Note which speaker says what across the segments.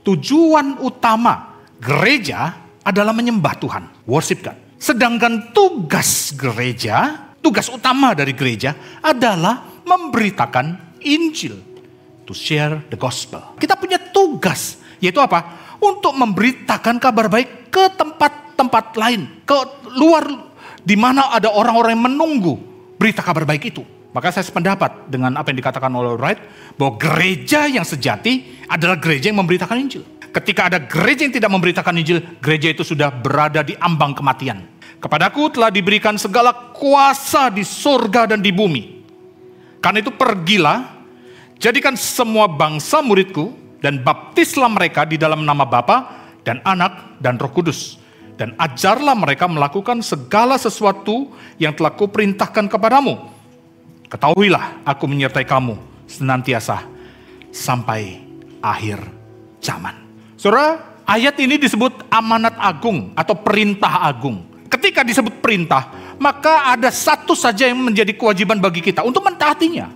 Speaker 1: Tujuan utama gereja adalah menyembah Tuhan, worship God. Sedangkan tugas gereja, tugas utama dari gereja adalah memberitakan Injil. To share the gospel. Kita punya tugas, yaitu apa? Untuk memberitakan kabar baik ke tempat-tempat lain, ke luar di mana ada orang-orang yang menunggu berita kabar baik itu. Maka saya sependapat dengan apa yang dikatakan oleh Wright, bahwa gereja yang sejati adalah gereja yang memberitakan Injil. Ketika ada gereja yang tidak memberitakan Injil, gereja itu sudah berada di ambang kematian. Kepadaku telah diberikan segala kuasa di surga dan di bumi. Karena itu pergilah, jadikan semua bangsa muridku, dan baptislah mereka di dalam nama Bapa dan Anak dan Roh Kudus. Dan ajarlah mereka melakukan segala sesuatu yang telah kuperintahkan kepadamu. Ketahuilah, aku menyertai kamu senantiasa sampai akhir zaman. Saudara, ayat ini disebut amanat agung atau perintah agung. Ketika disebut perintah, maka ada satu saja yang menjadi kewajiban bagi kita untuk mentaatinya,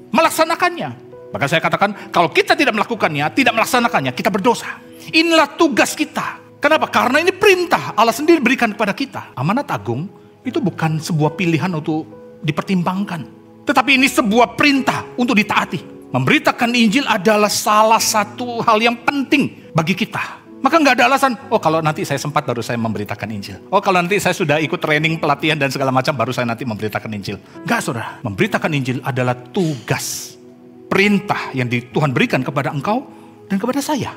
Speaker 1: melaksanakannya. Maka saya katakan, kalau kita tidak melakukannya, tidak melaksanakannya, kita berdosa. Inilah tugas kita. Kenapa? Karena ini perintah Allah sendiri berikan kepada kita. Amanat agung itu bukan sebuah pilihan untuk dipertimbangkan, tetapi ini sebuah perintah untuk ditaati. Memberitakan Injil adalah salah satu hal yang penting bagi kita. Maka nggak ada alasan, oh kalau nanti saya sempat baru saya memberitakan Injil. Oh kalau nanti saya sudah ikut training, pelatihan dan segala macam, baru saya nanti memberitakan Injil. Nggak, saudara. Memberitakan Injil adalah tugas, perintah yang Tuhan berikan kepada engkau dan kepada saya.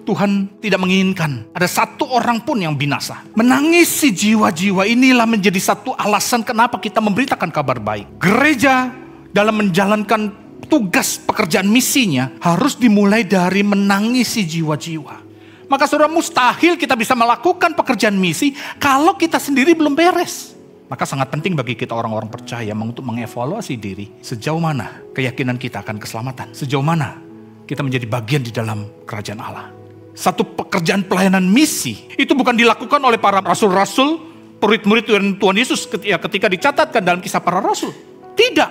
Speaker 1: Tuhan tidak menginginkan ada satu orang pun yang binasa. Menangisi jiwa-jiwa inilah menjadi satu alasan kenapa kita memberitakan kabar baik. Gereja dalam menjalankan tugas pekerjaan misinya harus dimulai dari menangisi jiwa-jiwa. Maka saudara, mustahil kita bisa melakukan pekerjaan misi kalau kita sendiri belum beres. Maka sangat penting bagi kita orang-orang percaya untuk mengevaluasi diri. Sejauh mana keyakinan kita akan keselamatan. Sejauh mana kita menjadi bagian di dalam kerajaan Allah. Satu pekerjaan pelayanan misi itu bukan dilakukan oleh para rasul-rasul, murid-murid Tuhan Yesus ketika dicatatkan dalam Kisah Para Rasul. Tidak.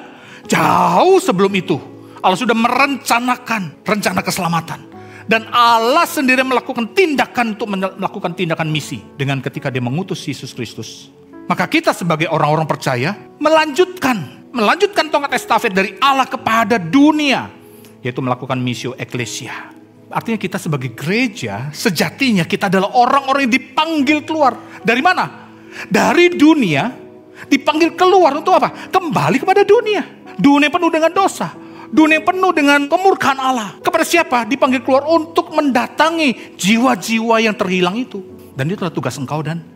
Speaker 1: Jauh sebelum itu Allah sudah merencanakan rencana keselamatan. Dan Allah sendiri melakukan tindakan untuk melakukan tindakan misi dengan ketika dia mengutus Yesus Kristus. Maka kita sebagai orang-orang percaya melanjutkan tongkat estafet dari Allah kepada dunia, yaitu melakukan missio ecclesia. Artinya kita sebagai gereja sejatinya kita adalah orang-orang yang dipanggil keluar. Dari mana? Dari dunia, dipanggil keluar untuk apa? Kembali kepada dunia. Dunia penuh dengan dosa. Dunia penuh dengan kemurkaan Allah. Kepada siapa? Dipanggil keluar untuk mendatangi jiwa-jiwa yang terhilang itu. Dan itulah tugas engkau dan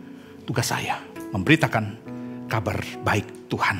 Speaker 1: tugas saya. Memberitakan kabar baik Tuhan.